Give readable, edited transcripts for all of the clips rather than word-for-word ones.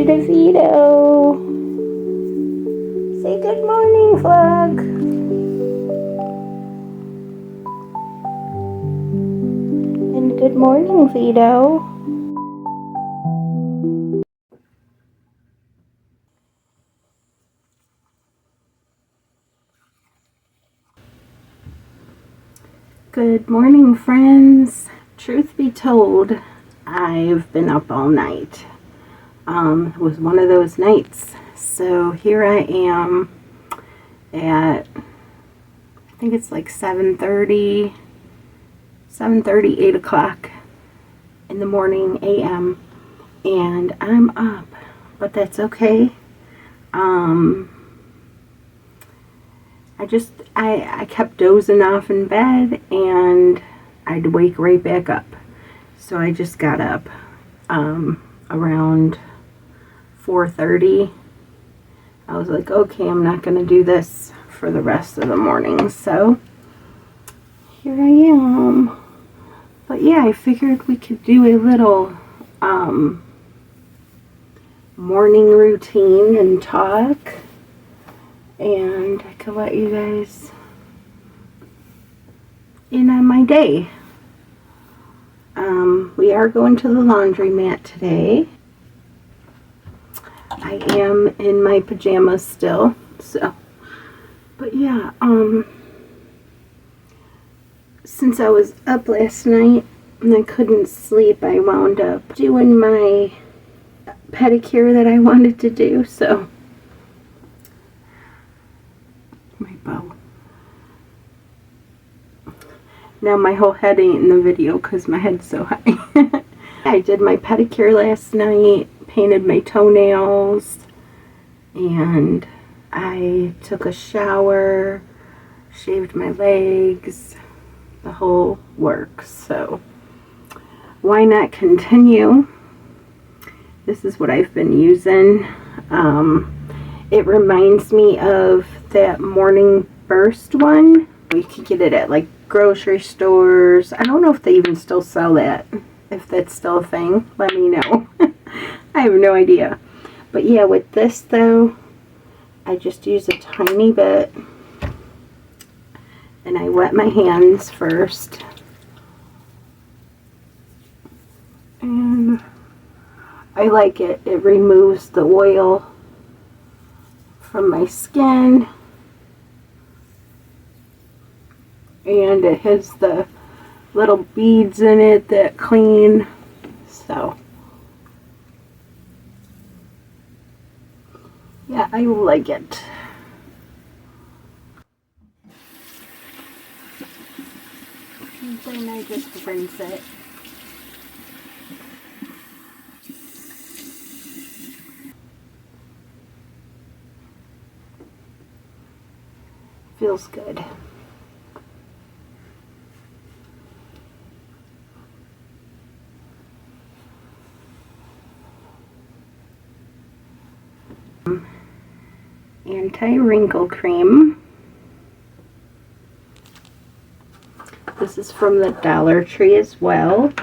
DeVito. Say good morning, Vlog. And good morning, Vito. Good morning, friends. Truth be told, I've been up all night. It was one of those nights. So here I am at, I think it's like 7:30, 8 o'clock in the morning a.m. and I'm up, but that's okay. I kept dozing off in bed and I'd wake right back up. So I just got up around 4:30. I was like, okay, I'm not going to do this for the rest of the morning. So here I am. But yeah, I figured we could do a little morning routine and talk. And I could let you guys in on my day. We are going to the laundromat today. I am in my pajamas still, so, but yeah, since I was up last night and I couldn't sleep, I wound up doing my pedicure that I wanted to do, so, my bow. Now my whole head ain't in the video because my head's so high. I did my pedicure last night, painted my toenails, and I took a shower, shaved my legs, the whole works. So why not continue? This is what I've been using. It reminds me of that Morning Burst one. You can get it at like grocery stores. I don't know if they even still sell that. If that's still a thing, let me know. I have no idea. But yeah, with this though, I just use a tiny bit. And I wet my hands first. And I like it. It removes the oil from my skin. And it has the little beads in it that clean. So yeah, I like it. And then I just rinse it. Feels good. Anti-wrinkle cream. This is from the Dollar Tree as well.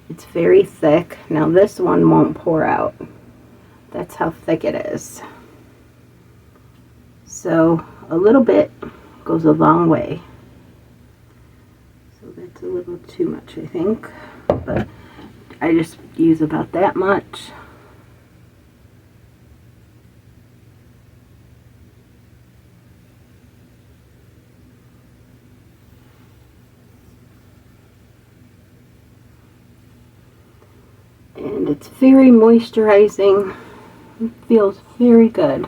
It's very thick. Now this one won't pour out. That's how thick it is. So a little bit goes a long way. So that's a little too much, I think. But I just use about that much. And it's very moisturizing. It feels very good.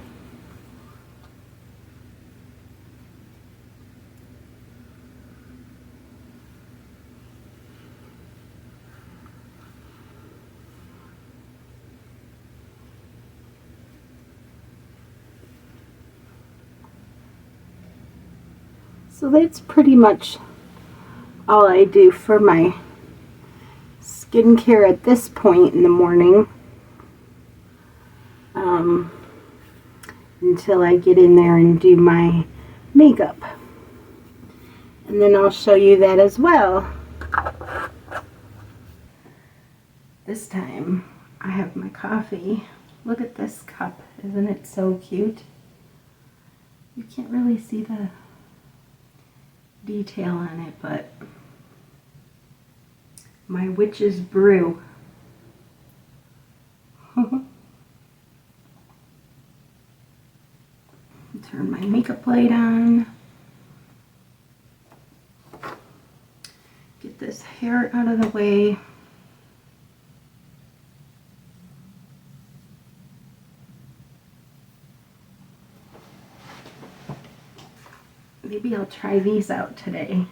So that's pretty much all I do for my skincare at this point in the morning, until I get in there and do my makeup. And then I'll show you that as well. This time I have my coffee. Look at this cup. Isn't it so cute? You can't really see the detail on it, but my witch's brew. Turn my makeup light on. Get this hair out of the way. Maybe I'll try these out today.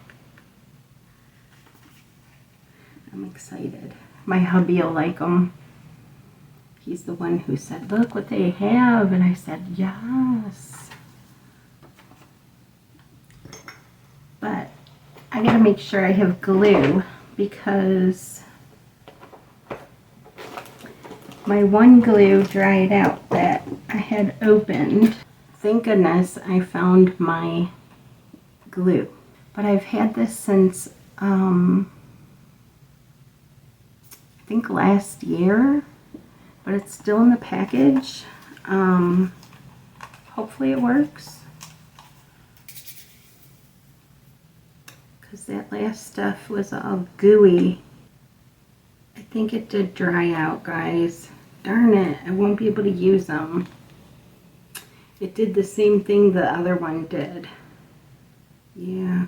I'm excited. My hubby will like them. He's the one who said, look what they have. And I said, yes. But I gotta make sure I have glue because my one glue dried out that I had opened. Thank goodness I found my glue. But I've had this since I think last year, but it's still in the package. Hopefully it works, because that last stuff was all gooey. I think it did dry out, guys. Darn it, I won't be able to use them. It did the same thing the other one did. Yeah,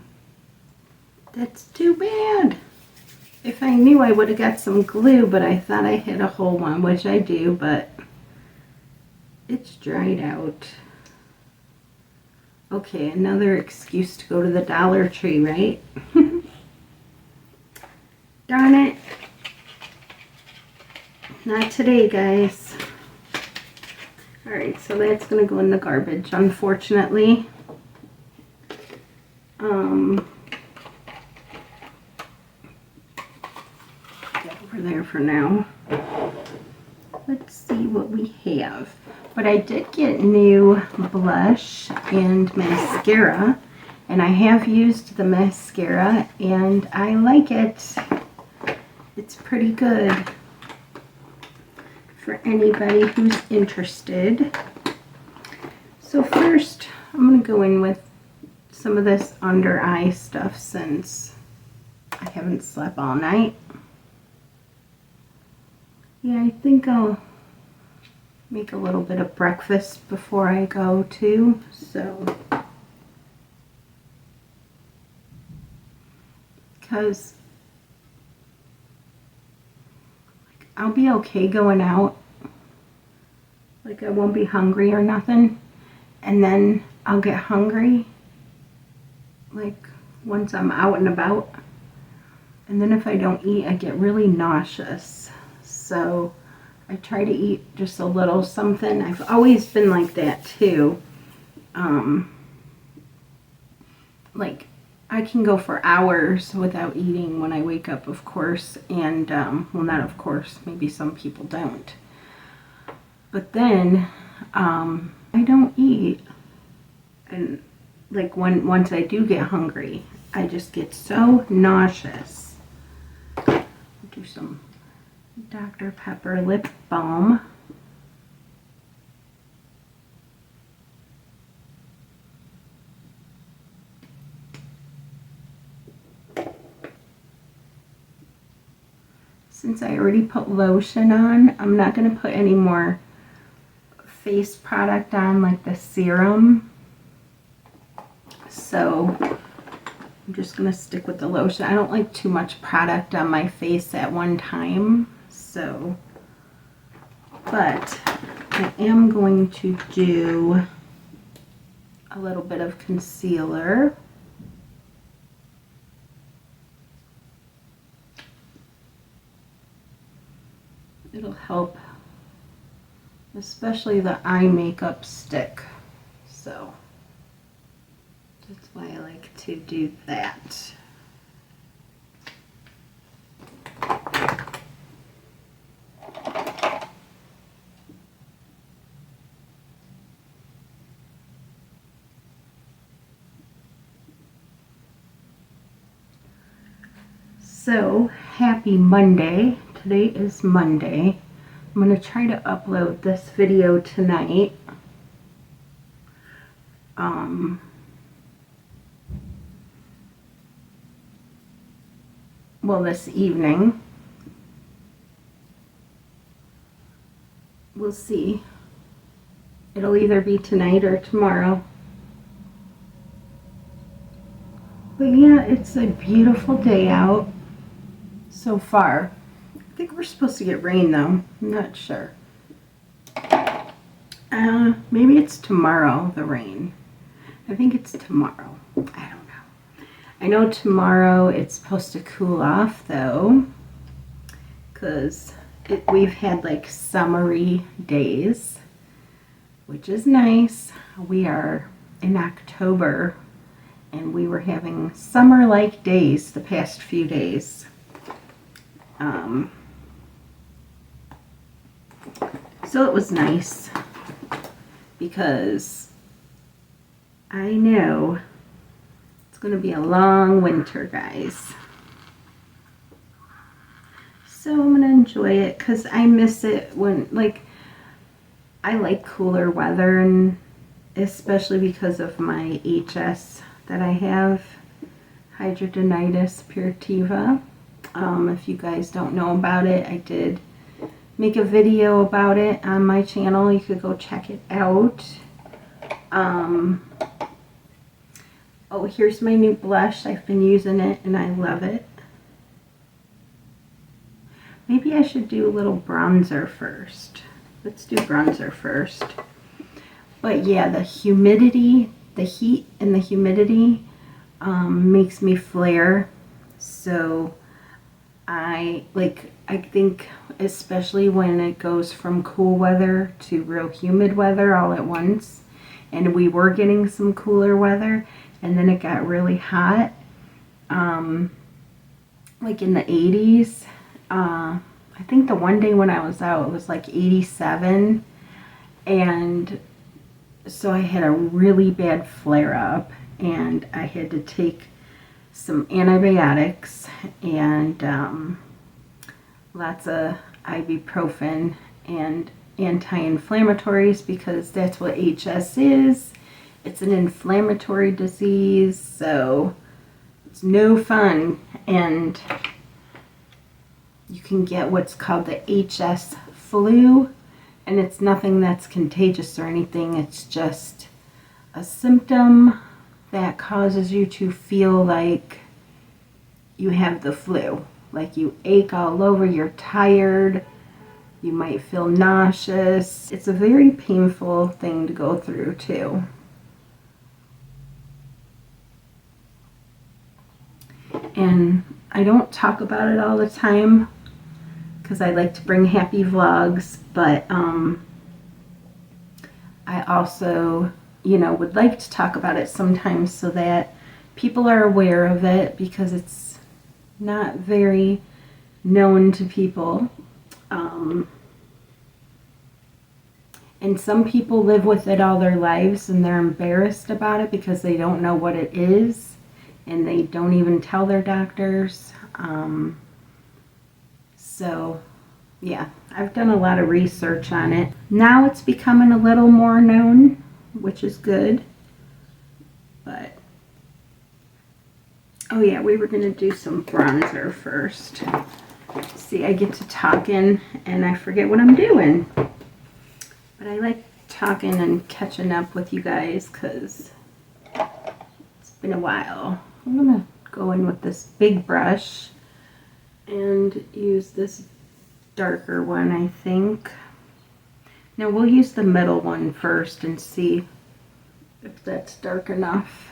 that's too bad. If I knew, I would have got some glue, but I thought I had a whole one, which I do, but it's dried out. Okay, another excuse to go to the Dollar Tree, right? Darn it. Not today, guys. Alright, so that's going to go in the garbage, unfortunately. Get over there for now. Let's see what we have. But I did get new blush and mascara, and I have used the mascara and I like it. It's pretty good for anybody who's interested. So first I'm going to go in with some of this under eye stuff since I haven't slept all night. Yeah, I think I'll make a little bit of breakfast before I go too, so because I'll be okay going out, like I won't be hungry or nothing, and then I'll get hungry like once I'm out and about, and then if I don't eat I get really nauseous. So I try to eat just a little something. I've always been like that too. Like I can go for hours without eating when I wake up, of course, and well, not of course, maybe some people don't. But then I don't eat, and like once I do get hungry, I just get so nauseous. I'll do some Dr. Pepper lip balm. Since I already put lotion on, I'm not going to put any more face product on, like the serum. So I'm just going to stick with the lotion. I don't like too much product on my face at one time. So, but I am going to do a little bit of concealer. It'll help, especially the eye makeup stick. So that's why I like to do that. So, happy Monday. Today is Monday. I'm going to try to upload this video tonight. Well, this evening. We'll see. It'll either be tonight or tomorrow. But yeah, it's a beautiful day out so far. I think we're supposed to get rain though. I'm not sure. Maybe it's tomorrow, the rain. I think it's tomorrow. I don't know. I know tomorrow it's supposed to cool off though, because we've had like summery days, which is nice. We are in October and we were having summer-like days the past few days. So it was nice because I know it's going to be a long winter, guys. So I'm going to enjoy it because I miss it when, like, I like cooler weather, and especially because of my HS that I have, hidradenitis suppurativa. If you guys don't know about it, I did make a video about it on my channel. You could go check it out. Oh, here's my new blush. I've been using it and I love it. Maybe I should do a little bronzer first. Let's do bronzer first. But yeah, the humidity, the heat and the humidity makes me flare. So I think especially when it goes from cool weather to real humid weather all at once, and we were getting some cooler weather and then it got really hot, like in the 80s. I think the one day when I was out it was like 87, and so I had a really bad flare up and I had to take some antibiotics and lots of ibuprofen and anti-inflammatories, because that's what HS is. It's an inflammatory disease, so it's no fun. And you can get what's called the HS flu, and it's nothing that's contagious or anything. It's just a symptom that causes you to feel like you have the flu. Like you ache all over, you're tired, you might feel nauseous. It's a very painful thing to go through too. And I don't talk about it all the time because I like to bring happy vlogs, but I also, would like to talk about it sometimes so that people are aware of it, because it's not very known to people. And some people live with it all their lives and they're embarrassed about it because they don't know what it is and they don't even tell their doctors. So yeah, I've done a lot of research on it. Now it's becoming a little more known, which is good. But oh yeah, we were gonna do some bronzer first. See, I get to talking and I forget what I'm doing. But I like talking and catching up with you guys because it's been a while. I'm gonna go in with this big brush and use this darker one, I think. Now we'll use the middle one first and see if that's dark enough.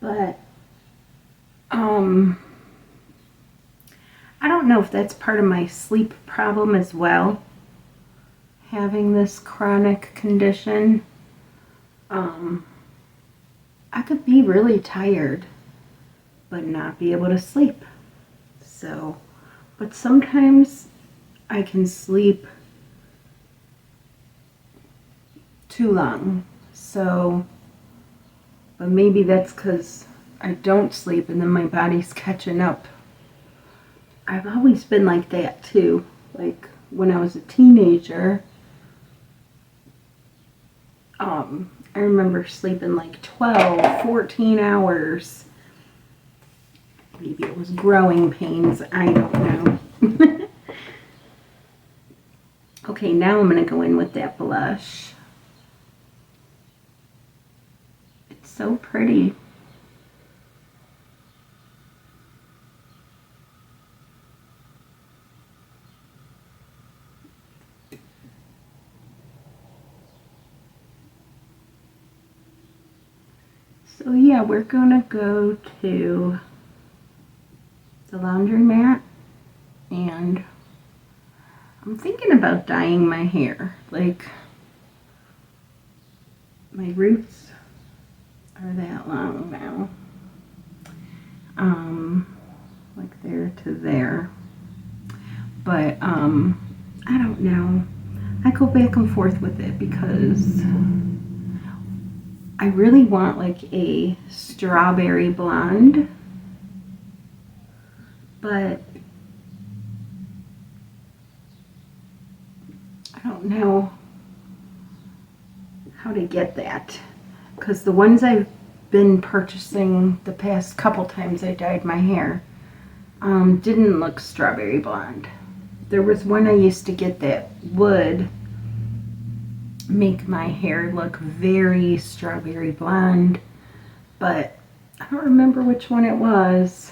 But I don't know if that's part of my sleep problem as well, having this chronic condition. I could be really tired but not be able to sleep. So, but sometimes I can sleep too long. So, but maybe that's because I don't sleep and then my body's catching up. I've always been like that too. Like when I was a teenager, I remember sleeping like 12, 14 hours. Maybe it was growing pains, I don't know. Okay, now I'm going to go in with that blush. It's so pretty. So yeah, we're going to go to the laundromat, and I'm thinking about dyeing my hair. Like, my roots are that long now. Like there to there. But, I don't know. I go back and forth with it because I really want like a strawberry blonde, but I don't know how to get that, because the ones I've been purchasing the past couple times I dyed my hair didn't look strawberry blonde. There was one I used to get that would make my hair look very strawberry blonde, but I don't remember which one it was.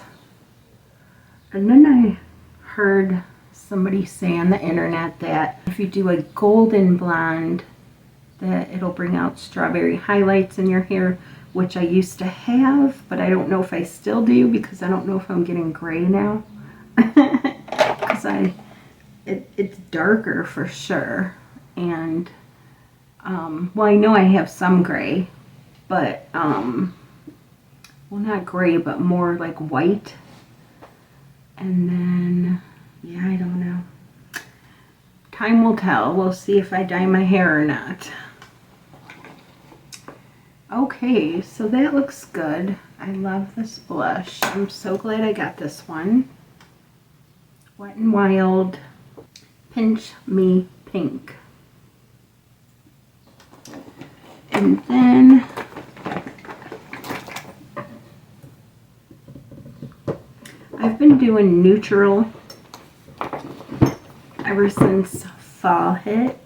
And then I heard somebody say on the internet that if you do a golden blonde, that it'll bring out strawberry highlights in your hair, which I used to have, but I don't know if I still do because I don't know if I'm getting gray now. Because it's darker for sure. And well, I know I have some gray, but well, not gray, but more like white. And then, yeah, I don't know. Time will tell. We'll see if I dye my hair or not. Okay, so that looks good. I love this blush. I'm so glad I got this one. Wet n Wild Pinch Me Pink. And then I've been doing neutral ever since fall hit.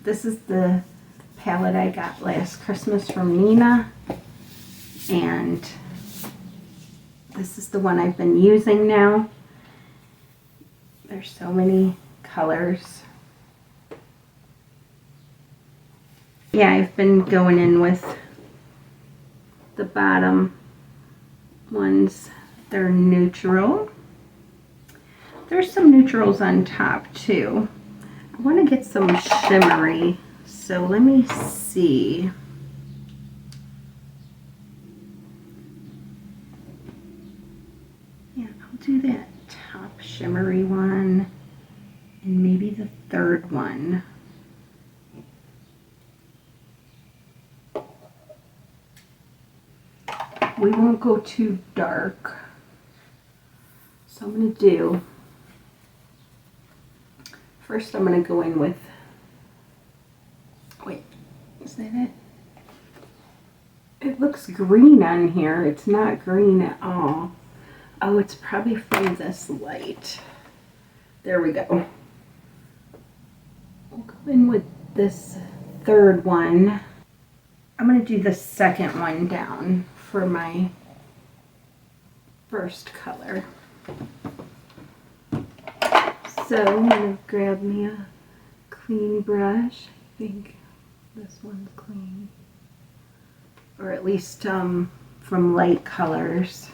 This is the palette I got last Christmas from Nina, and this is the one I've been using now. There's so many colors. Yeah, I've been going in with the bottom ones. They're neutral. There's some neutrals on top too. I want to get some shimmery, so let me see. Yeah, I'll do that top shimmery one and maybe the third one. We won't go too dark. So I'm going to do, first I'm going to go in with, wait, is that it? It looks green on here. It's not green at all. Oh, it's probably from this light. There we go. We'll go in with this third one. I'm going to do the second one down for my first color. So I'm going to grab me a clean brush. I think this one's clean. Or at least from light colors.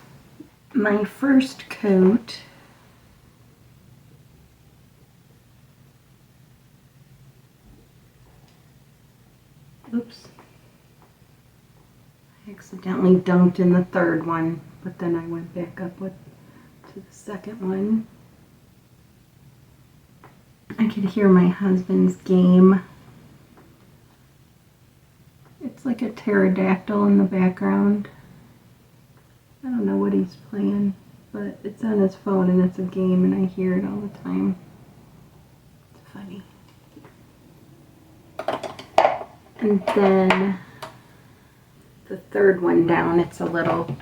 My first coat oops. I accidentally dunked in the third one, but then I went back up to the second one. I could hear my husband's game. It's like a pterodactyl in the background. what he's playing, but it's on his phone and it's a game and I hear it all the time. It's funny. And then the third one down, it's a little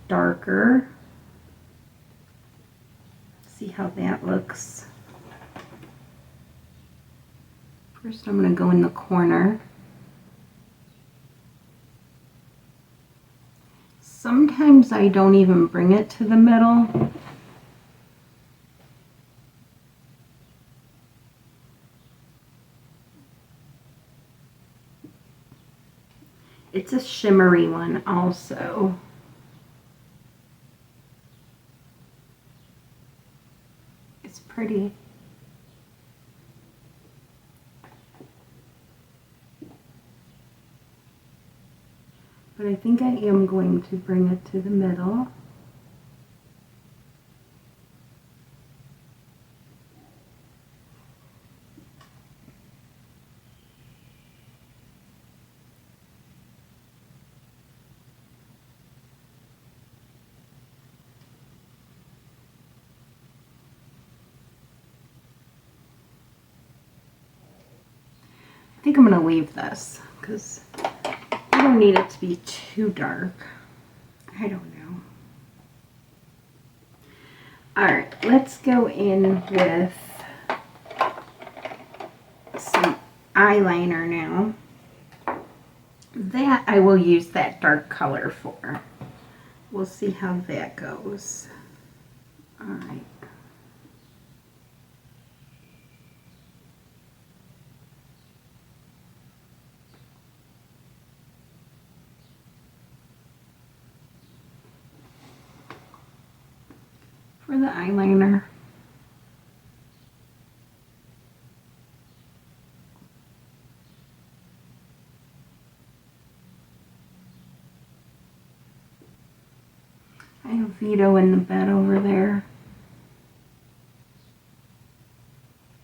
darker. See how that looks. First I'm going to go in the corner. Sometimes I don't even bring it to the middle. It's a shimmery one also. It's pretty. But I think I am going to bring it to the middle. I think I'm going to leave this because I don't need it to be too dark. I don't know. Alright, let's go in with some eyeliner now. That I will use that dark color for. We'll see how that goes. Alright. For the eyeliner. I have Vito in the bed over there.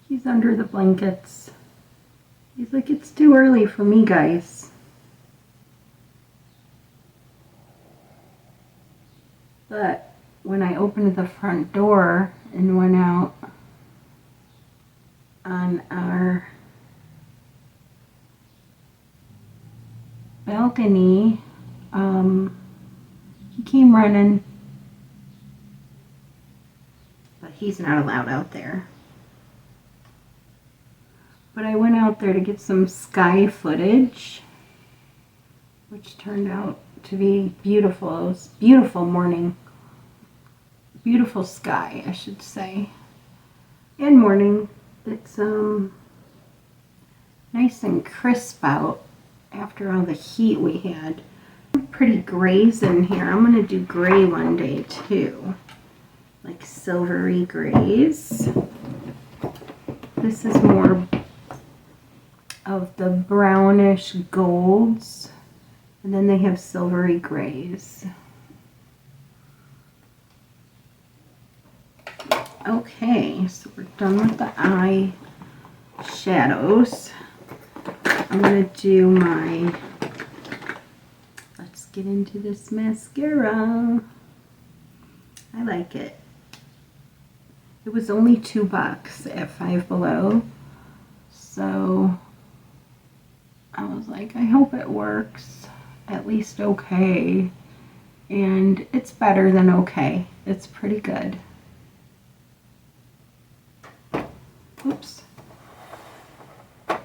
He's under the blankets. He's like, it's too early for me, guys. But when I opened the front door and went out on our balcony, he came running, but he's not allowed out there. But I went out there to get some sky footage, which turned out to be beautiful. It was a beautiful morning. Beautiful sky, I should say. And morning. It's nice and crisp out after all the heat we had. Pretty grays in here. I'm going to do gray one day too. Like silvery grays. This is more of the brownish golds. And then they have silvery grays. Okay, so we're done with the eye shadows. I'm going to do my, let's get into this mascara. I like it. It was only $2 at Five Below. So I was like, I hope it works at least okay. And it's better than okay. It's pretty good. Oops. I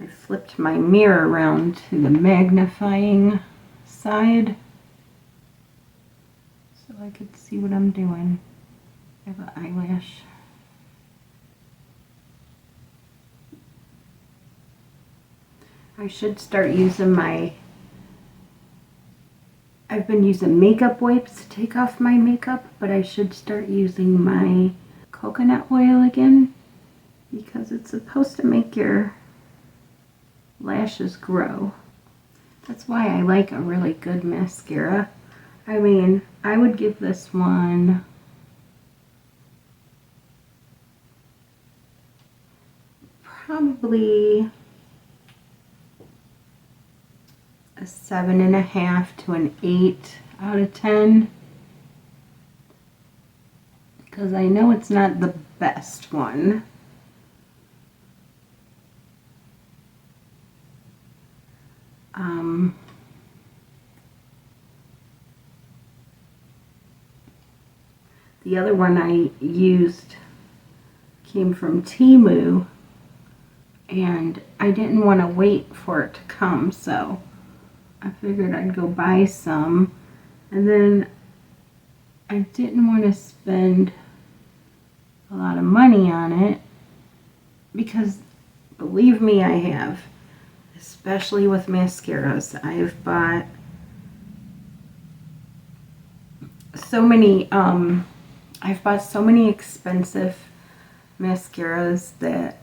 flipped my mirror around to the magnifying side so I could see what I'm doing. I have an eyelash. I should start using my, I've been using makeup wipes to take off my makeup, but I should start using my coconut oil again because it's supposed to make your lashes grow. That's why I like a really good mascara. I mean, I would give this one probably a 7.5 to an 8 out of 10. Because I know it's not the best one. The other one I used came from Temu, and I didn't want to wait for it to come, so I figured I'd go buy some. And then I didn't want to spend a lot of money on it because, believe me, I have, especially with mascaras. I've bought so many expensive mascaras that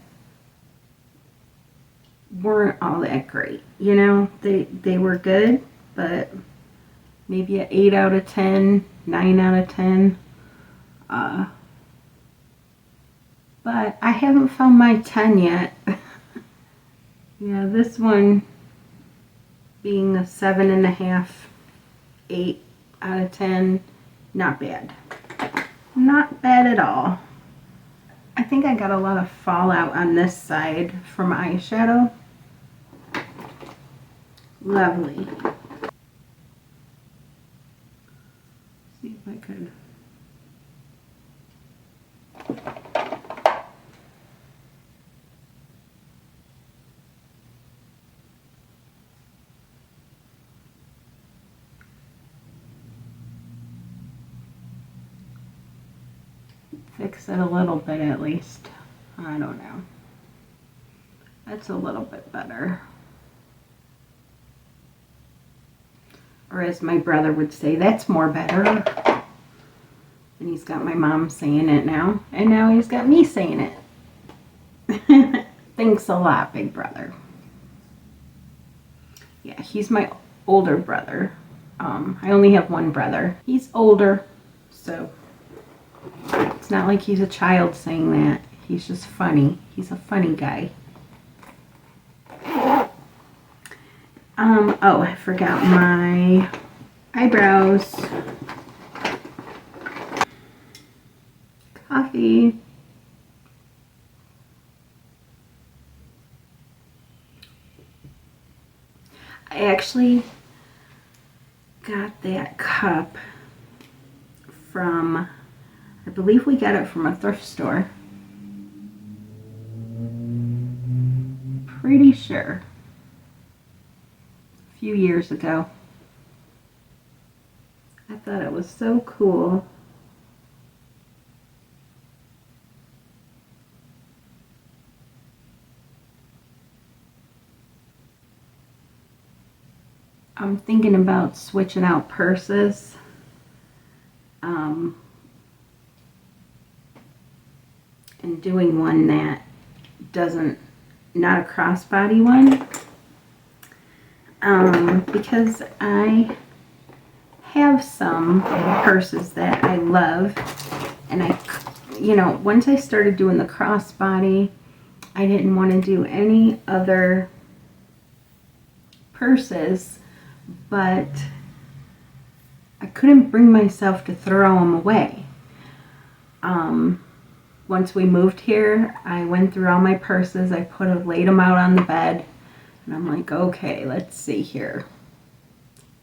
weren't all that great. You know, they were good, but maybe an 8 out of 10, 9 out of 10. But I haven't found my 10 yet. Yeah, this one being a 7.5, 8 out of 10, not bad. Not bad at all. I think I got a lot of fallout on this side from eyeshadow. Lovely. See if I could. Fix it a little bit at least. I don't know. That's a little bit better. Or as my brother would say, that's more better. And he's got my mom saying it now. And now he's got me saying it. Thanks a lot, big brother. Yeah, he's my older brother. I only have one brother. He's older, so it's not like he's a child saying that. He's just funny. He's a funny guy. Oh, I forgot my eyebrows. Coffee. I actually got that cup from, I believe we got it from a thrift store. Pretty sure. A few years ago. I thought it was so cool. I'm thinking about switching out purses. And doing one that doesn't, not a crossbody one. Because I have some purses that I love, and once I started doing the crossbody, I didn't want to do any other purses, but I couldn't bring myself to throw them away. Once we moved here, I went through all my purses. I laid them out on the bed, and I'm like, okay, let's see here.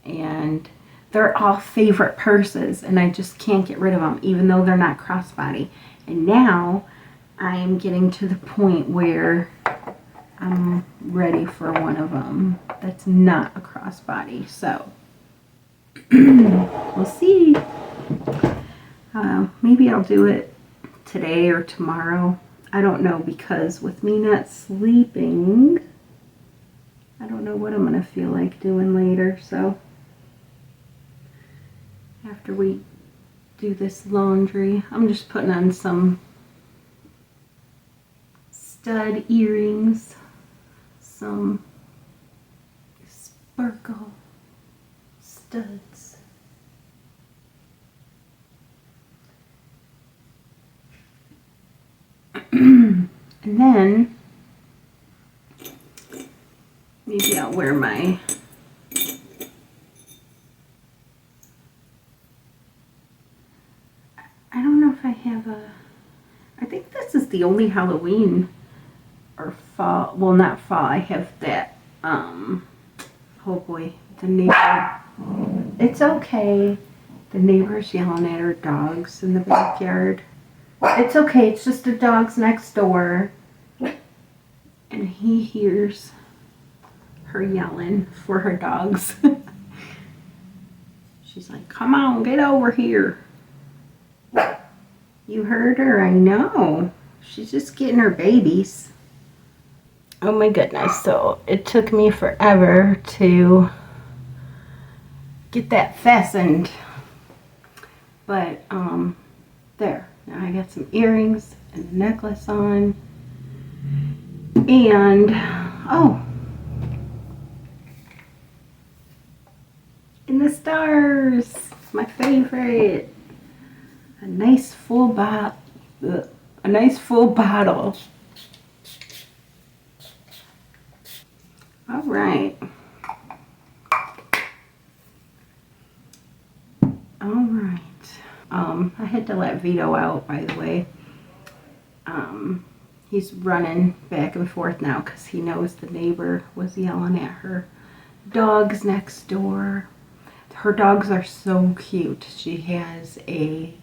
And they're all favorite purses, and I just can't get rid of them, even though they're not crossbody. And now I'm getting to the point where I'm ready for one of them that's not a crossbody. So we'll see. Maybe I'll do it today or tomorrow. I don't know, because with me not sleeping, I don't know what I'm going to feel like doing later. So after we do this laundry, I'm just putting on some stud earrings, some sparkle studs. And then maybe I'll wear my if I have a, I think this is the only Halloween or fall, well not fall, I have that, oh boy, the neighbor, it's okay. The neighbor's yelling at her dogs in the backyard. It's okay, it's just the dogs next door. And he hears her yelling for her dogs. She's like, come on, get over here. You heard her? I know. She's just getting her babies. Oh my goodness. So it took me forever to get that fastened. But, there. Now I got some earrings and a necklace on. And, oh. In the stars. My favorite. A nice full bottle. A nice full bottle. All right. All right. I had to let Vito out, by the way. He's running back and forth now because he knows the neighbor was yelling at her dogs next door. Her dogs are so cute. She has a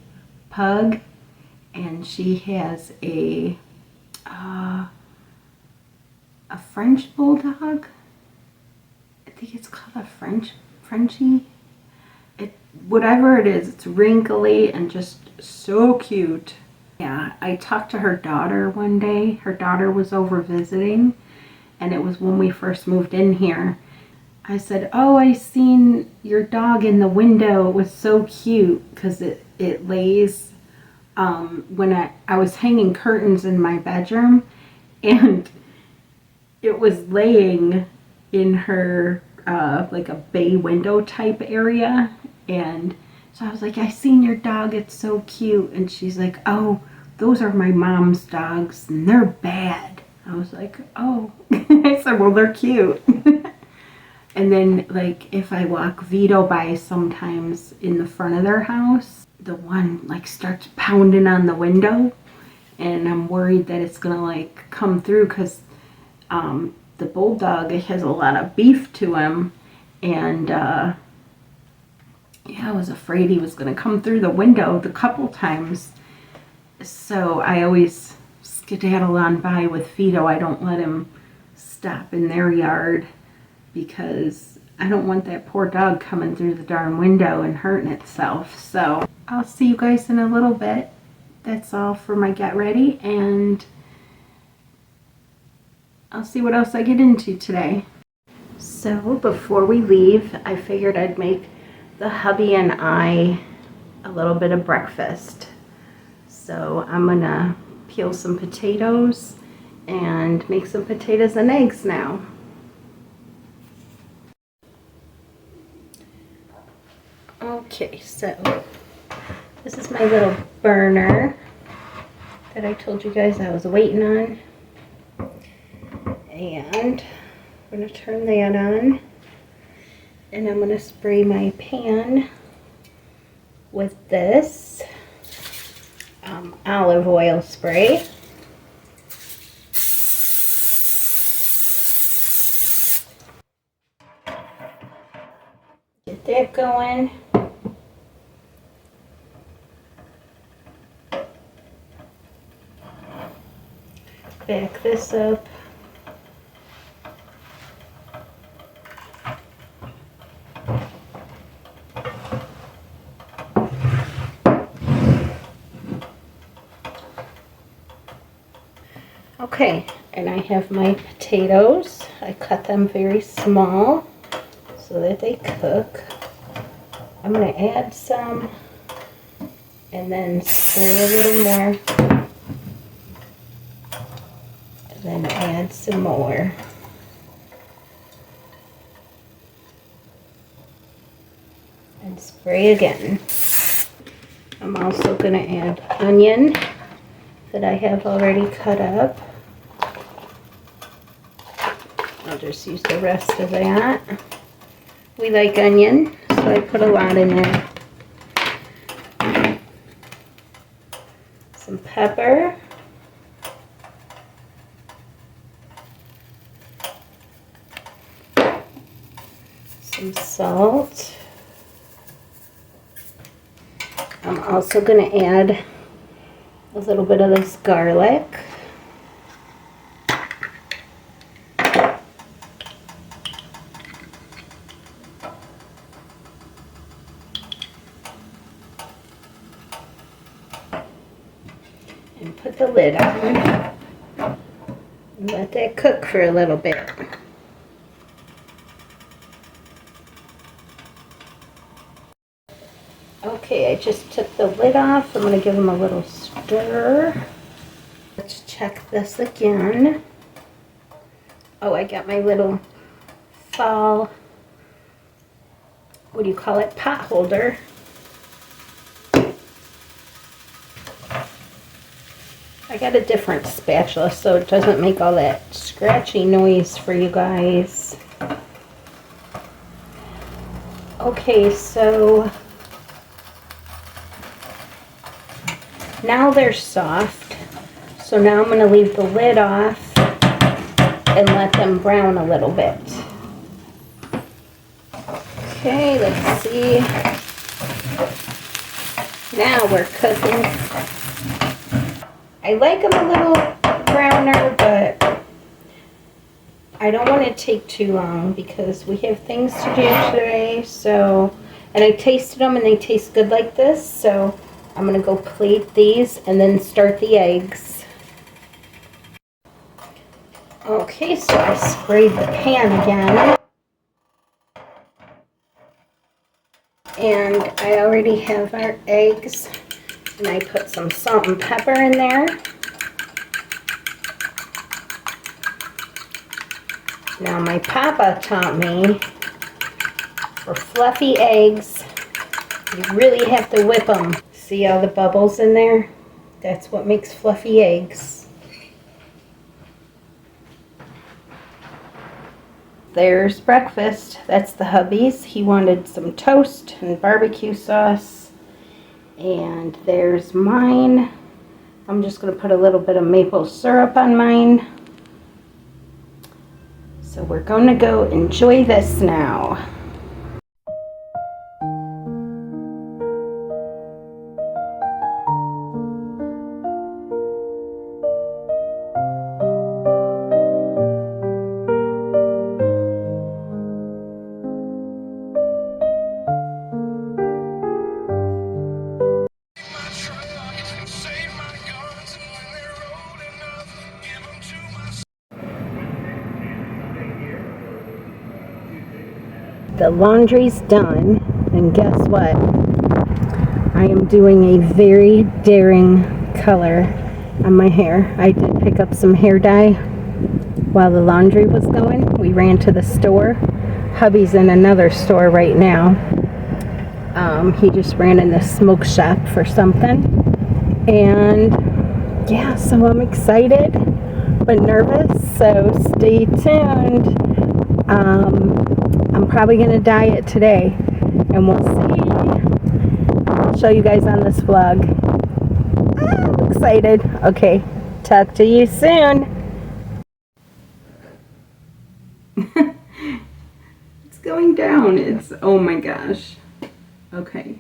pug and she has a French bulldog. I think it's called a Frenchie. Whatever it is, it's wrinkly and just so cute. Yeah, I talked to her daughter one day. Her daughter was over visiting, and it was when we first moved in here. I said, oh, I seen your dog in the window. It was so cute because it lays, when I was hanging curtains in my bedroom, and it was laying in her, like a bay window type area. And so I was like, I seen your dog. It's so cute. And she's like, oh, those are my mom's dogs and they're bad. I was like, oh. I said, well, they're cute. And then, like, if I walk Vito by sometimes in the front of their house, the one, like, starts pounding on the window. And I'm worried that it's going to, like, come through because the bulldog has a lot of beef to him. And, yeah, I was afraid he was going to come through the window the couple times. So I always skedaddle on by with Vito. I don't let him stop in their yard because I don't want that poor dog coming through the darn window and hurting itself. So I'll see you guys in a little bit. That's all for my get ready, and I'll see what else I get into today. So before we leave, I figured I'd make the hubby and I a little bit of breakfast. So I'm gonna peel some potatoes and make some potatoes and eggs now. Okay, so this is my little burner that I told you guys I was waiting on. And I'm going to turn that on. And I'm going to spray my pan with this olive oil spray. Get that going. Back this up. Okay, and I have my potatoes. I cut them very small so that they cook. I'm going to add some and then spray a little more. And then add some more. And spray again. I'm also going to add onion that I have already cut up. I'll just use the rest of that. We like onion, so I put a lot in there. some pepper. Some salt. I'm also going to add a little bit of this garlic. And put the lid on and let that cook for a little bit. Okay, I just took the lid off. I'm going to give them a little stir. Let's check this again. Oh, I got my little fall, what do you call it, pot holder. I got a different spatula so it doesn't make all that scratchy noise for you guys. Okay, so now they're soft. So now I'm going to leave the lid off and let them brown a little bit. Okay, let's see. Now we're cooking. I like them a little browner, but I don't want to take too long because we have things to do today. So, and I tasted them and they taste good like this. So I'm going to go plate these and then start the eggs. Okay, so I sprayed the pan again. And I already have our eggs. And I put some salt and pepper in there. Now my papa taught me for fluffy eggs, you really have to whip them. See all the bubbles in there? That's what makes fluffy eggs. There's breakfast. That's the hubby's. He wanted some toast and barbecue sauce. And there's mine. I'm just going to put a little bit of maple syrup on mine. So we're going to go enjoy this now. The laundry's done, and guess what? I am doing a very daring color on my hair. I did pick up some hair dye while the laundry was going. We ran to the store. Hubby's in another store right now. He just ran in the smoke shop for something. And yeah, so I'm excited but nervous, so stay tuned. I'm probably going to dye it today, and we'll see. I'll show you guys on this vlog. I'm excited. Okay, talk to you soon. It's going down. It's, oh my gosh. Okay.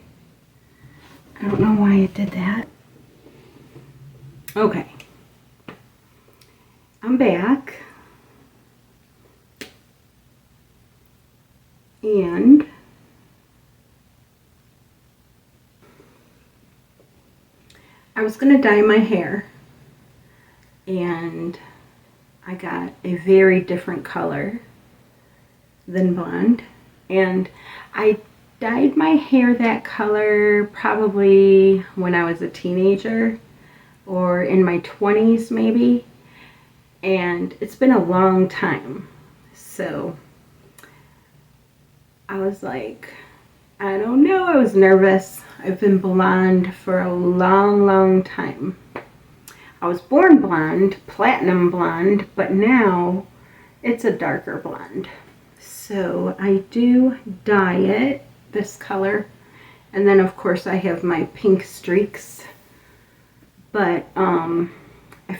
I don't know why it did that. Okay. I'm back. And I was going to dye my hair, and I got a very different color than blonde, and I dyed my hair that color probably when I was a teenager or in my 20s maybe, and it's been a long time. So I was like, I don't know, I was nervous. I've been blonde for a long time. I was born blonde, platinum blonde, but now it's a darker blonde. So I do dye it this color, and then of course I have my pink streaks But I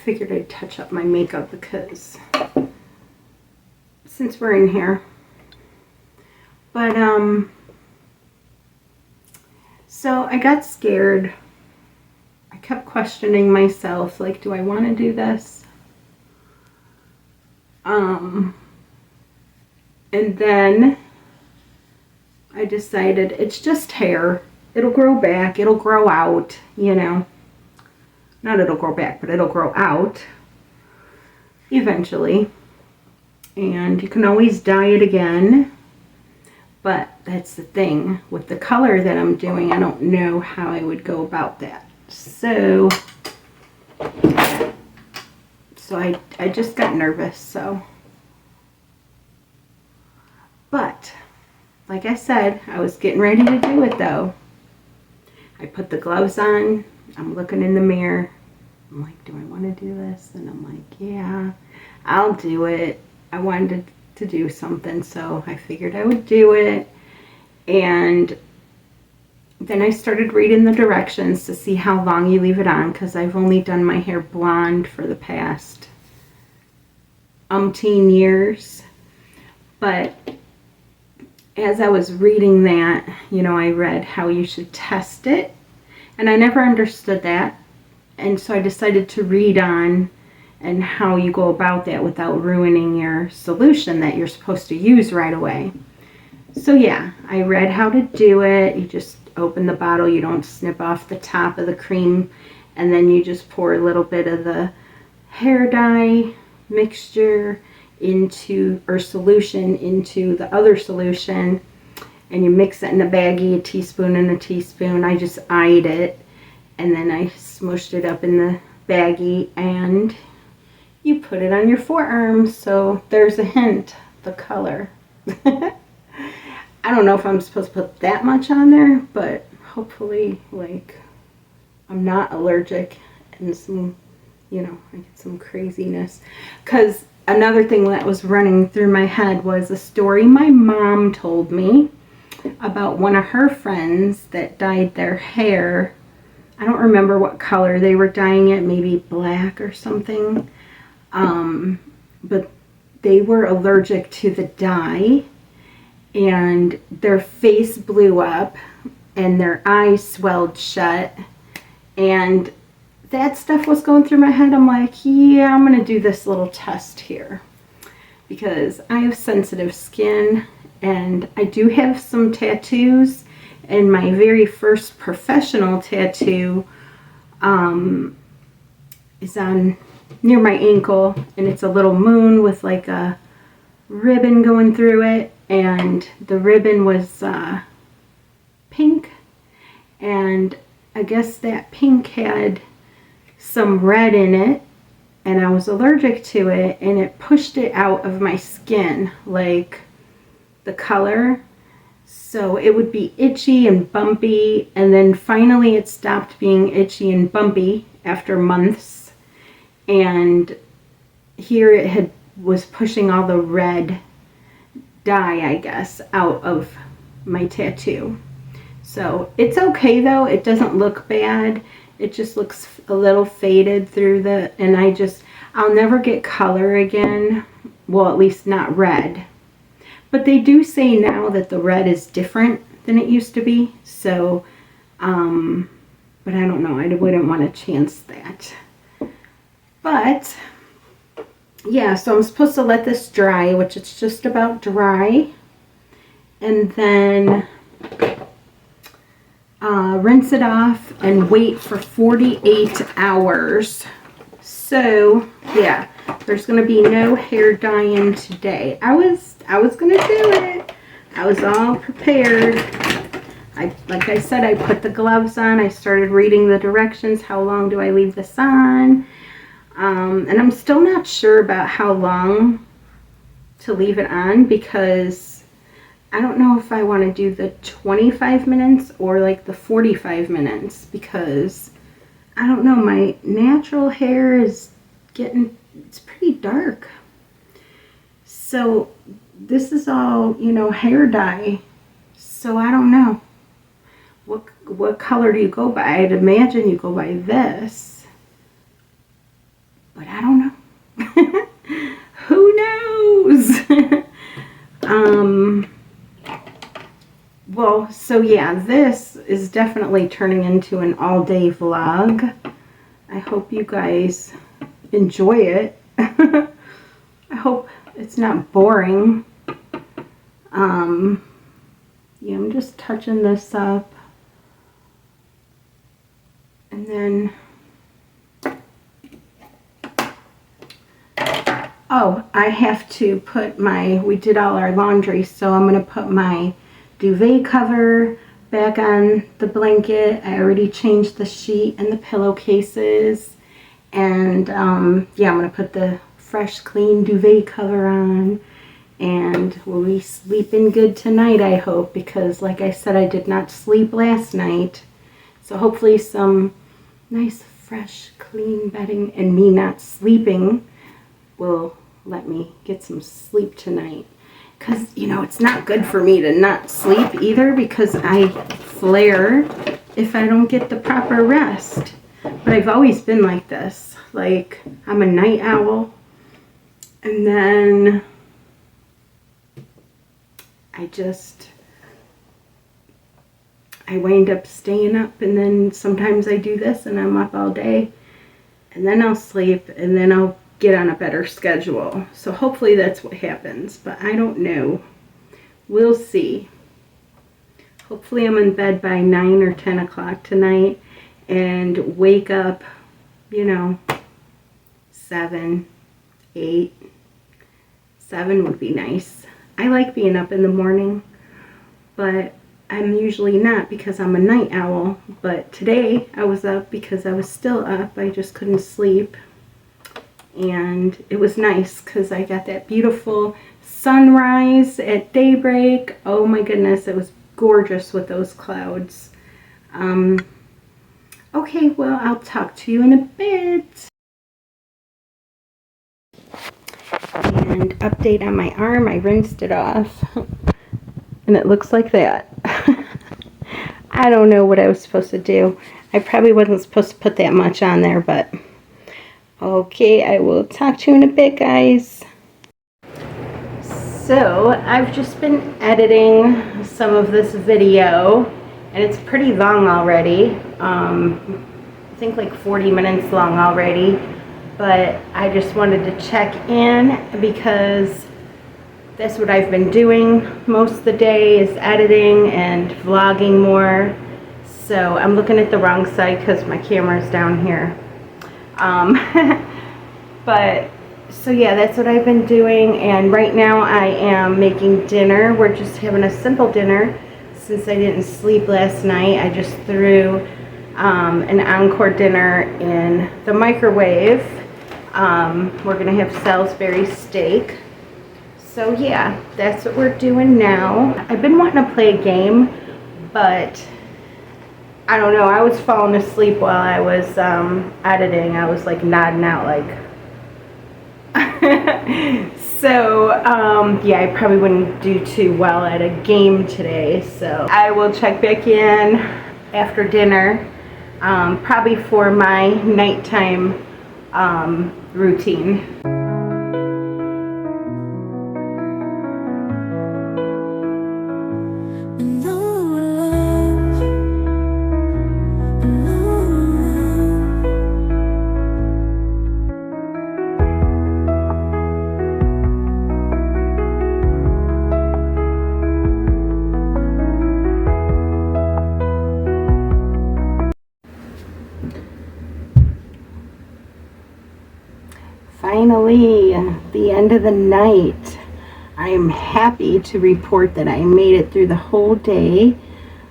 figured I'd touch up my makeup because since we're in here. But so I got scared. I kept questioning myself, like, do I want to do this? And then I decided it's just hair. It'll grow back, it'll grow out, you know. Not it'll grow back, but it'll grow out eventually. And you can always dye it again. But that's the thing. With the color that I'm doing, I don't know how I would go about that. So I just got nervous, so. But, like I said, I was getting ready to do it though. I put the gloves on. I'm looking in the mirror. I'm like, do I want to do this? And I'm like, yeah, I'll do it. I wanted to do something, so I figured I would do it. And then I started reading the directions to see how long you leave it on, because I've only done my hair blonde for the past umpteen years. But as I was reading that, you know, I read how you should test it, and I never understood that. And so I decided to read on and how you go about that without ruining your solution that you're supposed to use right away. So yeah, I read how to do it. You just open the bottle, you don't snip off the top of the cream, and then you just pour a little bit of the hair dye mixture into, or solution into the other solution, and you mix it in a baggie, a teaspoon and a teaspoon. I just eyed it, and then I smushed it up in the baggie, and you put it on your forearms. So there's a hint, the color. I don't know if I'm supposed to put that much on there, but hopefully, like, I'm not allergic and some, you know, I get some craziness. Because another thing that was running through my head was a story my mom told me about one of her friends that dyed their hair. I don't remember what color they were dyeing it, maybe black or something. But they were allergic to the dye, and their face blew up and their eyes swelled shut, and that stuff was going through my head. I'm like, yeah, I'm gonna do this little test here because I have sensitive skin, and I do have some tattoos, and my very first professional tattoo is on near my ankle, and it's a little moon with like a ribbon going through it, and the ribbon was pink, and I guess that pink had some red in it, and I was allergic to it, and it pushed it out of my skin, like the color. So it would be itchy and bumpy, and then finally it stopped being itchy and bumpy after months, and here it was pushing all the red dye, I guess, out of my tattoo. So it's okay though, it doesn't look bad. It just looks a little faded through the, and I'll never get color again. Well, at least not red. But they do say now that the red is different than it used to be. So, but I don't know. I wouldn't want to chance that. But, yeah, so I'm supposed to let this dry, which it's just about dry. And then rinse it off and wait for 48 hours. So, yeah, there's going to be no hair dyeing today. I was going to do it. I was all prepared. Like I said, I put the gloves on. I started reading the directions. How long do I leave this on? And I'm still not sure about how long to leave it on, because I don't know if I want to do the 25 minutes or like the 45 minutes, because I don't know, my natural hair is it's pretty dark. So this is all, you know, hair dye. So I don't know. What color do you go by? I'd imagine you go by this. but I don't know. Who knows? Well, so yeah, this is definitely turning into an all-day vlog. I hope you guys enjoy it. I hope it's not boring. Yeah, I'm just touching this up. And then, oh, I have to put we did all our laundry, so I'm going to put my duvet cover back on the blanket. I already changed the sheet and the pillowcases. And, yeah, I'm going to put the fresh, clean duvet cover on. And we'll be sleeping good tonight, I hope, because like I said, I did not sleep last night. So hopefully some nice, fresh, clean bedding and me not sleeping will let me get some sleep tonight. Because, you know, it's not good for me to not sleep either, because I flare if I don't get the proper rest. But I've always been like this. Like, I'm a night owl. And then I wind up staying up, and then sometimes I do this and I'm up all day, and then I'll sleep, and then I'll get on a better schedule. So hopefully that's what happens, but I don't know. We'll see. Hopefully I'm in bed by 9 or 10 o'clock tonight and wake up, you know, 7, 8. 7 would be nice. I like being up in the morning, but I'm usually not because I'm a night owl. But today I was up because I was still up. I just couldn't sleep. And it was nice because I got that beautiful sunrise at daybreak. Oh my goodness, it was gorgeous with those clouds. Okay, well, I'll talk to you in a bit. And update on my arm, I rinsed it off. And it looks like that. I don't know what I was supposed to do. I probably wasn't supposed to put that much on there, but okay, I will talk to you in a bit, guys. So, I've just been editing some of this video, and it's pretty long already. I think like 40 minutes long already, but I just wanted to check in because that's what I've been doing most of the day, is editing and vlogging more. So I'm looking at the wrong side because my camera's down here. But so yeah, that's what I've been doing, and right now I am making dinner. We're just having a simple dinner since I didn't sleep last night. I just threw an Encore dinner in the microwave. We're gonna have Salisbury steak. So yeah, that's what we're doing now. I've been wanting to play a game, but I don't know, I was falling asleep while I was editing. I was like nodding out like so yeah, I probably wouldn't do too well at a game today. So I will check back in after dinner, probably for my nighttime routine. Finally, the end of the night. I am happy to report that I made it through the whole day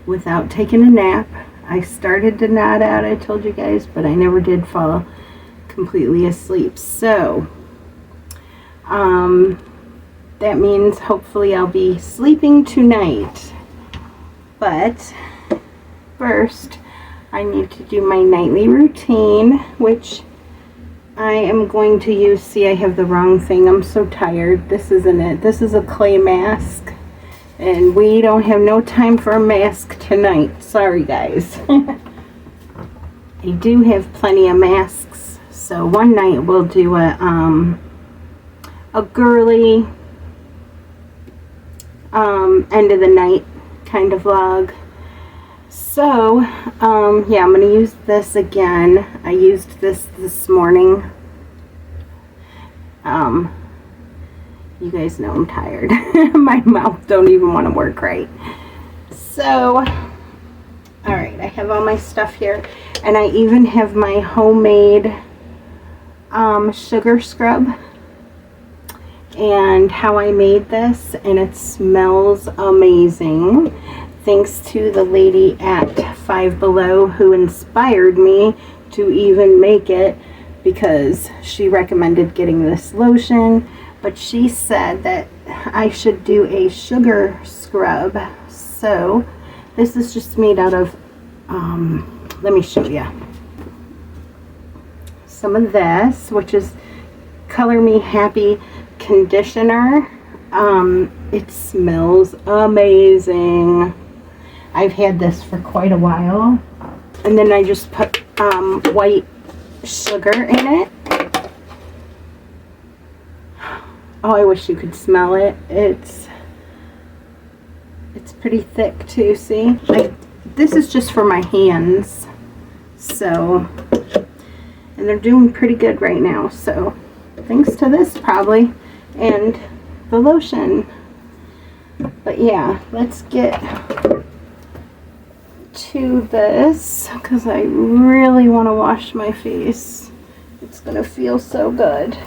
without taking a nap. I started to nod out, I told you guys, but I never did fall completely asleep. So, that means hopefully I'll be sleeping tonight. But first, I need to do my nightly routine, which I am going to use, see, I have the wrong thing. I'm so tired. This isn't it. This is a clay mask. And we don't have no time for a mask tonight. Sorry, guys. I do have plenty of masks. So one night we'll do a girly end of the night kind of vlog. So yeah, I'm gonna use this again. I used this morning. You guys know I'm tired. My mouth don't even want to work right. So alright, I have all my stuff here, and I even have my homemade sugar scrub and how I made this, and it smells amazing. Thanks to the lady at Five Below who inspired me to even make it, because she recommended getting this lotion, but she said that I should do a sugar scrub. So this is just made out of let me show you some of this, which is Color Me Happy conditioner. It smells amazing. I've had this for quite a while, and then I just put white sugar in it. Oh, I wish you could smell it. It's pretty thick too. See, this is just for my hands, so, and they're doing pretty good right now, so thanks to this probably, and the lotion. But yeah, let's get to this, because I really want to wash my face. It's gonna feel so good.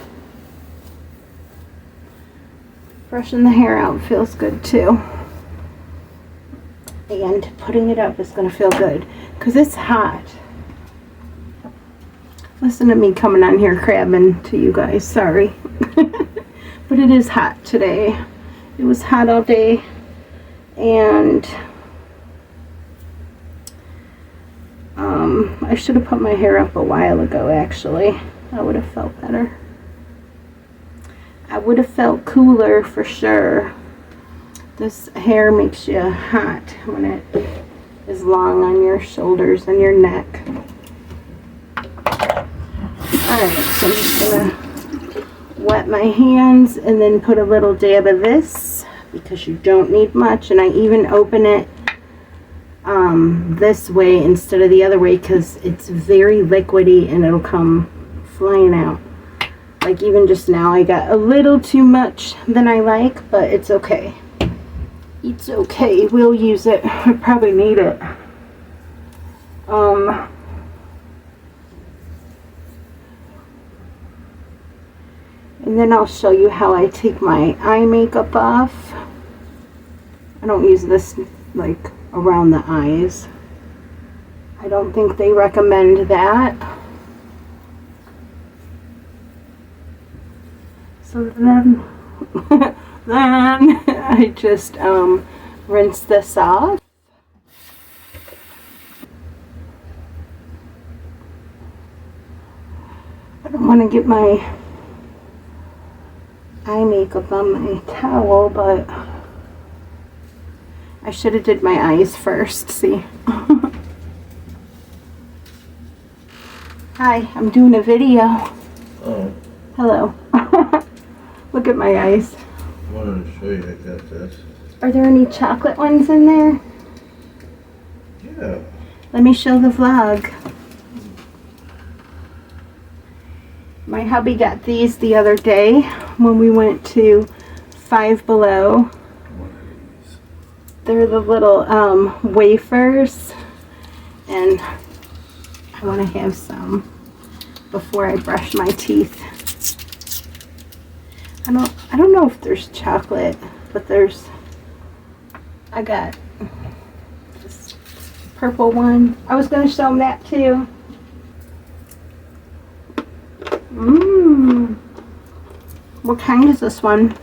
Brushing the hair out feels good too, and putting it up is gonna feel good because it's hot. Listen to me coming on here crabbing to you guys, sorry. But it is hot today. It was hot all day, and I should have put my hair up a while ago, actually. I would have felt better. I would have felt cooler for sure. This hair makes you hot when it is long on your shoulders and your neck. Alright, so I'm just gonna wet my hands and then put a little dab of this, because you don't need much. And I even open it this way instead of the other way, because it's very liquidy and it'll come flying out. Like even just now I got a little too much than I like, but it's okay. It's okay, we'll use it. I probably need it. And then I'll show you how I take my eye makeup off. I don't use this like around the eyes. I don't think they recommend that. So then I just rinse this off. I don't want to get my eye makeup on my towel, but I should have did my eyes first, see. Hi, I'm doing a video. Oh. Hello. Look at my eyes. I wanted to show you I got this. Are there any chocolate ones in there? Yeah. Let me show the vlog. My hubby got these the other day when we went to Five Below. They're the little wafers, and I want to have some before I brush my teeth. I don't know if there's chocolate, but I got this purple one. I was going to show them that too. Mmm. What kind is this one?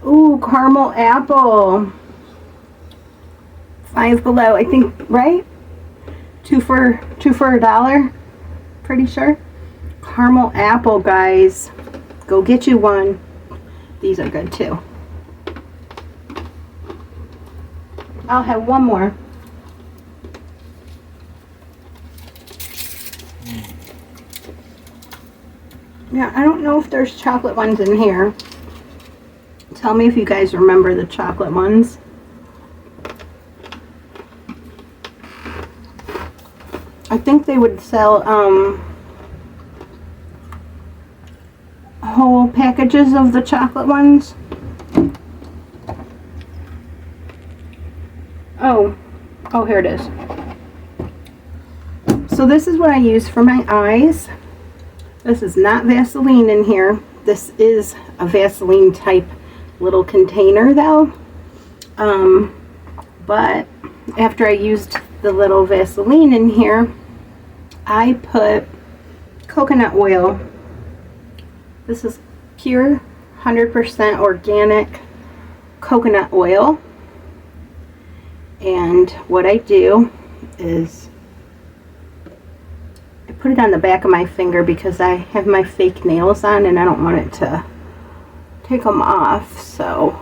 Ooh, caramel apple. Five Below, I think, right? Two for $1. Pretty sure. Caramel apple, guys. Go get you one. These are good too. I'll have one more. Yeah, I don't know if there's chocolate ones in here. Tell me if you guys remember the chocolate ones. I think they would sell whole packages of the chocolate ones. Oh, here it is. So this is what I use for my eyes. This is not Vaseline in here. This is a Vaseline type little container though. But after I used the little Vaseline in here, I put coconut oil. This is pure 100% organic coconut oil. And what I do is I put it on the back of my finger because I have my fake nails on and I don't want it to take them off. So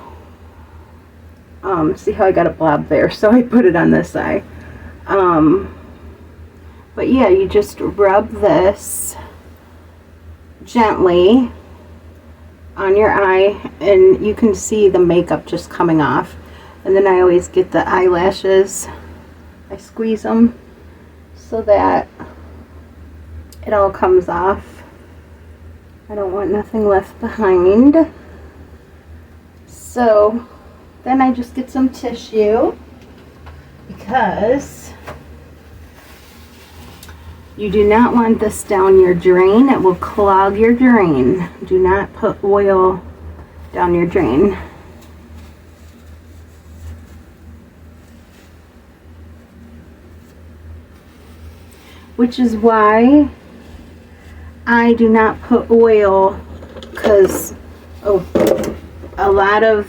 see how I got a blob there, so I put it on this side. But yeah, you just rub this gently on your eye and you can see the makeup just coming off. And then I always get the eyelashes, I squeeze them so that it all comes off. I don't want nothing left behind. So then I just get some tissue because you do not want this down your drain. It will clog your drain. Do not put oil down your drain. Which is why I do not put oil, because a lot of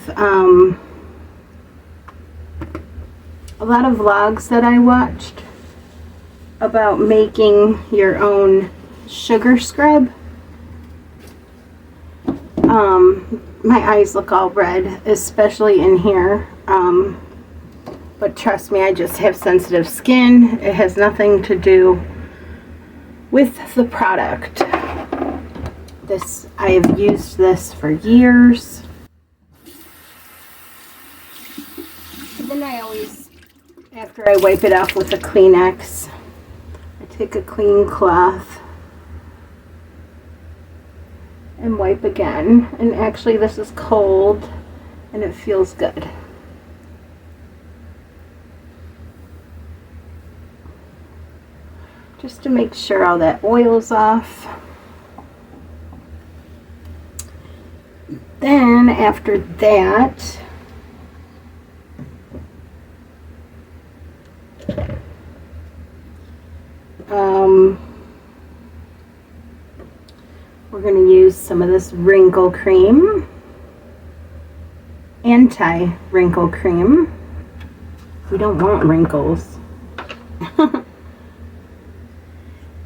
vlogs that I watched about making your own sugar scrub, my eyes look all red, especially in here. But trust me, I just have sensitive skin. It has nothing to do with the product. I have used this for years. And then I always, after I wipe it off with a Kleenex, I take a clean cloth and wipe again. And actually this is cold and it feels good. Just to make sure all that oil's off. Then after that, we're going to use some of this wrinkle cream, anti-wrinkle cream. We don't want wrinkles.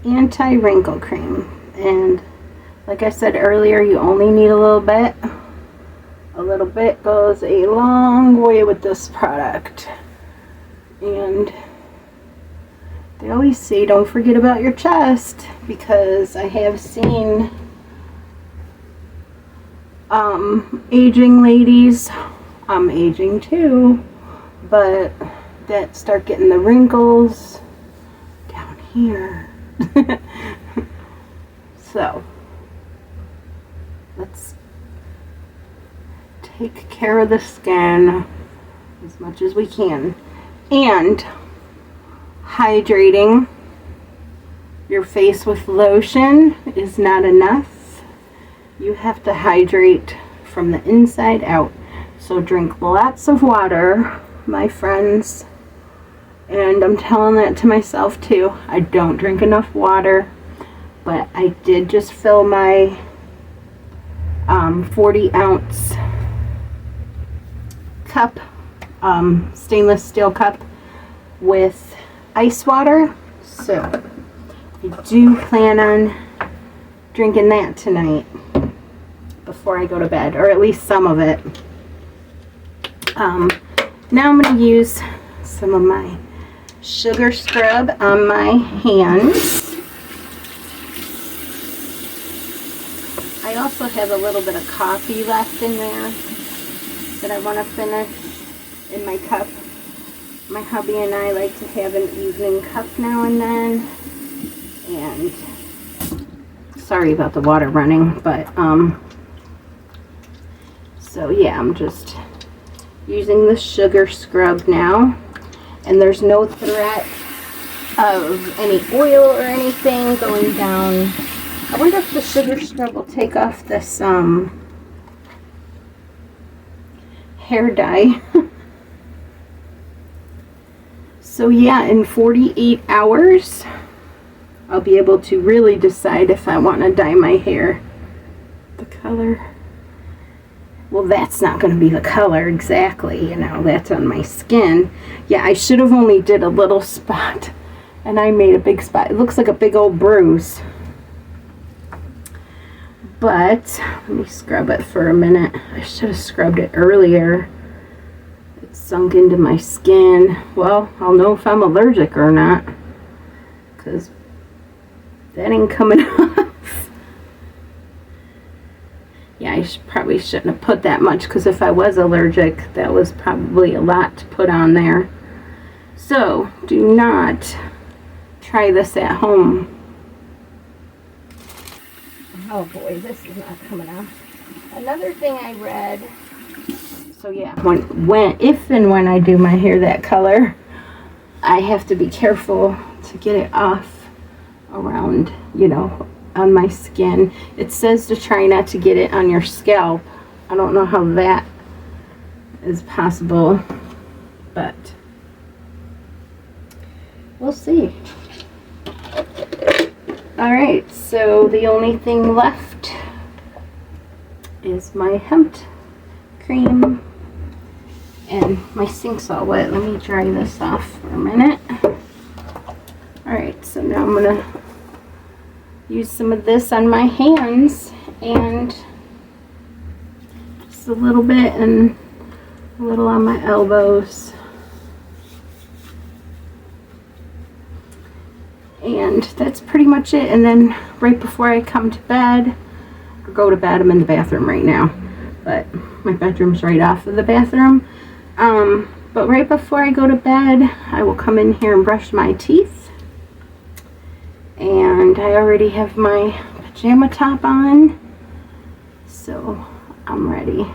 Anti-wrinkle cream, and like I said earlier, you only need a little bit. A little bit goes a long way with this product. And they always say don't forget about your chest, because I have seen aging ladies, I'm aging too, but that start getting the wrinkles down here. So let's take care of the skin as much as we can. And hydrating your face with lotion is not enough. You have to hydrate from the inside out. So drink lots of water, my friends. And I'm telling that to myself too. I don't drink enough water, but I did just fill my 40-ounce cup, stainless steel cup, with ice water. So I do plan on drinking that tonight before I go to bed, or at least some of it. Now I'm going to use some of my sugar scrub on my hands. I also have a little bit of coffee left in there that I want to finish in my cup. My hubby and I like to have an evening cup now and then. And sorry about the water running, but so yeah, I'm just using the sugar scrub now, and there's no threat of any oil or anything going down. I wonder if the sugar scrub will take off this hair dye. So yeah, in 48 hours I'll be able to really decide if I want to dye my hair. The color, well, that's not going to be the color exactly, you know, that's on my skin. Yeah, I should have only did a little spot, and I made a big spot. It looks like a big old bruise. But let me scrub it for a minute. I should have scrubbed it earlier. It's sunk into my skin. Well, I'll know if I'm allergic or not, because that ain't coming off. Yeah, I probably shouldn't have put that much, because if I was allergic, that was probably a lot to put on there. So, do not try this at home. Oh boy, this is not coming off. Another thing I read, so yeah, if and when I do my hair that color, I have to be careful to get it off around, you know, on my skin. It says to try not to get it on your scalp. I don't know how that is possible, but we'll see. Alright, so the only thing left is my hemp cream, and my sink's all wet. Let me dry this off for a minute. Alright, so now I'm going to use some of this on my hands, and just a little bit and a little on my elbows. And that's pretty much it. And then right before I come to bed, or go to bed, I'm in the bathroom right now, but my bedroom's right off of the bathroom. But right before I go to bed, I will come in here and brush my teeth. And I already have my pajama top on, so I'm ready.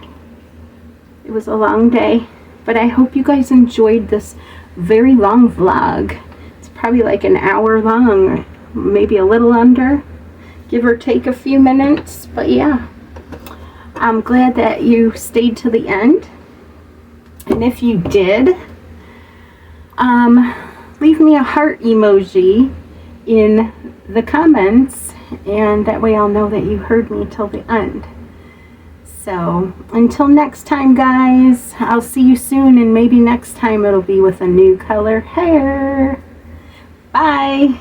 It was a long day, but I hope you guys enjoyed this very long vlog. It's probably like an hour long, maybe a little under, give or take a few minutes. But yeah, I'm glad that you stayed to the end. And if you did, leave me a heart emoji in the comments, and that way I'll know that you heard me till the end. So until next time, guys, I'll see you soon, and maybe next time it'll be with a new color hair. Bye.